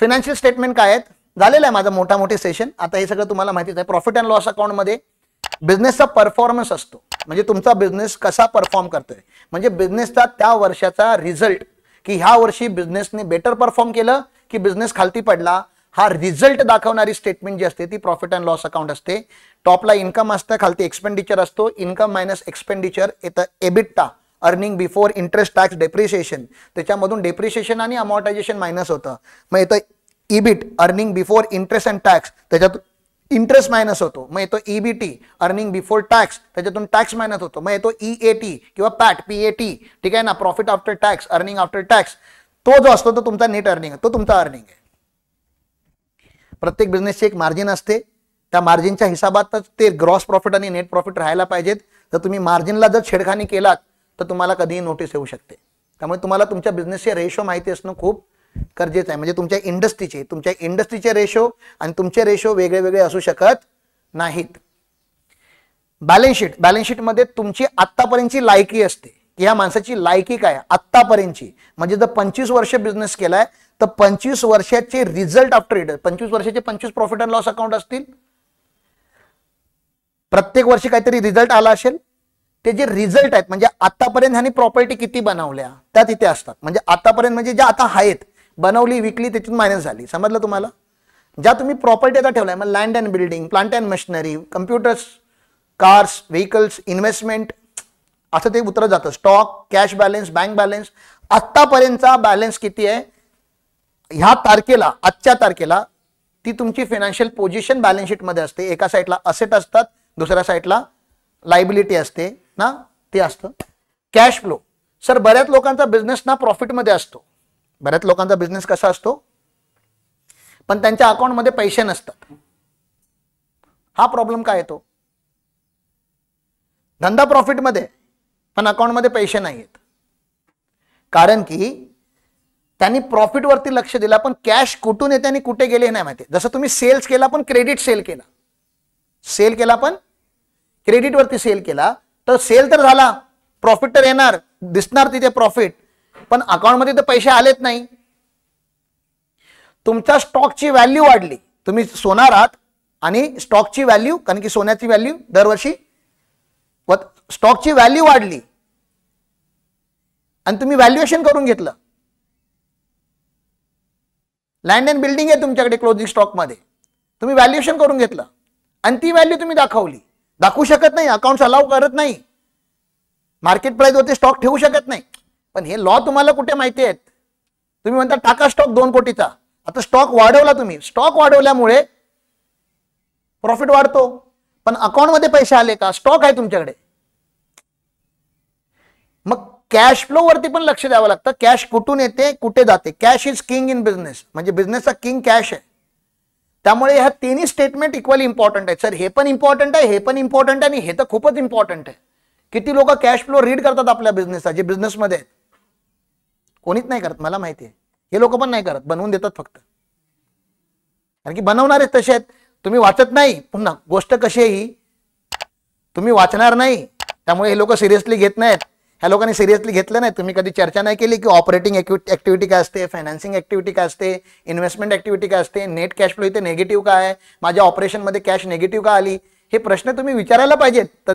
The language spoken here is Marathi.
फायनान्शियल स्टेटमेंट काय आहेत, झालेलं आहे माझा मोठे सेशन. आता हे सगळं तुम्हाला माहितीच आहे. प्रॉफिट अँड लॉस अकाउंट मध्ये बिझनेसचा परफॉर्मन्स असतो, म्हणजे तुमचा बिझनेस कसा परफॉर्म करतोय, म्हणजे बिझनेसचा त्या वर्षाचा रिझल्ट, की ह्या वर्षी बिझनेसने बेटर परफॉर्म केलं की बिझनेस खालती पडला, हा रिझल्ट दाखवणारी स्टेटमेंट जी असते ती प्रॉफिट अँड लॉस अकाउंट असते. टॉपला इन्कम असतं, खालती एक्सपेंडिचर असतो. इन्कम मायनस एक्सपेंडिचर येतं EBITDA, earning before interest tax depreciation. त्याच्यामधून डेप्रिसिएशन आणि अमॉर्टायझेशन मायनस होतं. मग येतं EBIT, earning before interest and tax, त्याच्यात इंटरेस्ट मायनस होतो. मग येतो ईबीटी, अर्निंग बिफोर टॅक्स, त्याच्यातून टॅक्स मायनस होतो. मग येतो ईएटी किंवा पॅट, पीएटी, ठीक आहे ना, profit after tax, earning after tax. तो जो असतो तो तुमचा नेट अर्निंग आहे, तो तुमचा अर्निंग आहे. प्रत्येक बिझनेसची एक मार्जिन असते, त्या मार्जिनच्या हिसाबातच ते ग्रॉस प्रॉफिट आणि नेट प्रॉफिट राहायला पाहिजेत. तर तुम्ही मार्जिनला जर छेडखानी केलात तर तुम्हाला कधीही नोटीस येऊ शकते. त्यामुळे तुम्हाला तुमच्या बिझनेसचे रेशो माहिती असणं खूप गरजेचं आहे. म्हणजे तुमच्या इंडस्ट्रीचे रेशो आणि तुमचे रेशो वेगळे वेगळे असू शकत नाहीत. बॅलन्स शीटमध्ये तुमची आत्तापर्यंतची लायकी असते, की ह्या माणसाची लायकी काय आत्तापर्यंतची. म्हणजे जर 25 वर्ष बिझनेस केलाय तर 25 वर्षाचे रिझल्ट आफ्टर इट, 25 वर्षाचे 25 प्रॉफिट अँड लॉस अकाउंट असतील. प्रत्येक वर्षी काहीतरी रिझल्ट आला असेल, ते जे रिझल्ट आहेत म्हणजे आतापर्यंत ह्यानी प्रॉपर्टी किती बनवल्या त्या तिथे असतात. म्हणजे आतापर्यंत म्हणजे ज्या आता आहेत, बनवली, विकली, त्याच्यातून मायनस झाली. समजलं तुम्हाला? ज्या तुम्ही प्रॉपर्टी आता ठेवलाय, मग land and building, plant and machinery, computers, cars, vehicles, investment, असं ते उतरत जातं. Stock, cash balance, bank balance, आतापर्यंतचा बॅलन्स किती आहे ह्या तारखेला, आजच्या तारखेला, ती तुमची फायनान्शियल पोझिशन बॅलन्स शीट मध्ये असते. एका साईडला असेट असतात, दुसऱ्या साईडला लायबिलिटी असते ना, ते असतं. कॅश फ्लो, सर बऱ्याच लोकांचा बिझनेस ना प्रॉफिटमध्ये असतो, बऱ्याच लोकांचा बिझनेस कसा असतो, पण त्यांच्या अकाउंटमध्ये पैसे नसतात. हा प्रॉब्लेम काय येतो? धंदा प्रॉफिटमध्ये पण अकाउंटमध्ये पैसे नाही आहेत, कारण की त्यांनी प्रॉफिट वरती लक्ष दिला, पण कॅश कुठून येते आणि कुठे गेले नाही माहिती. जसं तुम्ही सेल्स केला पण क्रेडिट सेल केला पण क्रेडिट वरती सेल केला, तर सेल तर झाला, प्रॉफिट तर येणार, दिसणार तिथे प्रॉफिट, पण अकाउंटमध्ये तर पैसे आलेत नाही. तुमच्या स्टॉकची व्हॅल्यू वाढली, तुम्ही सोनार आहात आणि स्टॉकची व्हॅल्यू, कारण की सोन्याची व्हॅल्यू दरवर्षी, स्टॉकची व्हॅल्यू वाढली आणि तुम्ही व्हॅल्युएशन करून घेतलं. लँड अँड बिल्डिंग आहे तुमच्याकडे क्लोजिंग स्टॉक मध्ये, तुम्ही व्हॅल्युएशन करून घेतलं आणि ती व्हॅल्यू तुम्ही दाखवू शकत नाही, अकाउंट अलाउ करत नाही, मार्केट प्राइस वरती स्टॉक ठेवू शकत नाही. पण हे लॉ तुम्हाला कुठे माहिती आहेत? तुम्ही म्हणता टाका स्टॉक 2 कोटीचा, आता स्टॉक वाढवला तुम्ही, स्टॉक वाढवल्यामुळे प्रॉफिट वाढतो, पण अकाउंटमध्ये पैसे आले का? स्टॉक आहे तुमच्याकडे. मग कॅश फ्लो वरती पण लक्ष द्यावं लागतं. कॅश कुठून येते, कुठे जाते. Cash is king in business, म्हणजे बिझनेसचा किंग कॅश आहे. त्यामुळे ह्या तिन्ही स्टेटमेंट इक्वली इम्पॉर्टंट आहेत. सर हे पण इम्पॉर्टंट आहे, हे पण इम्पॉर्टंट आहे आणि हे तर खूपच इम्पॉर्टंट आहे. किती लोक कॅश फ्लो रीड करतात आपल्या बिझनेसचा, जे बिझनेसमध्ये आहेत? कोणीच नाही करत, मला माहिती आहे. हे लोक पण नाही करत, बनवून देतात फक्त, कारण की बनवणारे तसे आहेत. तुम्ही वाचत नाही, पुन्हा गोष्ट कशी आहे ही तुम्ही वाचणार नाही, त्यामुळे हे लोक सिरियसली घेत नाहीत. ह्या लोकांनी सिरियसली घेतलं नाही. तुम्ही कधी चर्चा नाही केली की ऑपरेटिंग ऍक्टिव्हिटी काय असते, फायनान्सिंग ऍक्टिव्हिटी काय असते, इन्व्हेस्टमेंट ऍक्टिव्हिटी काय असते, नेट कॅश फ्लो इथे नेगेटिव्ह काय आहे, माझ्या ऑपरेशनमध्ये कॅश नेगेटिव्ह का आली, हे प्रश्न तुम्ही विचारायला पाहिजेत.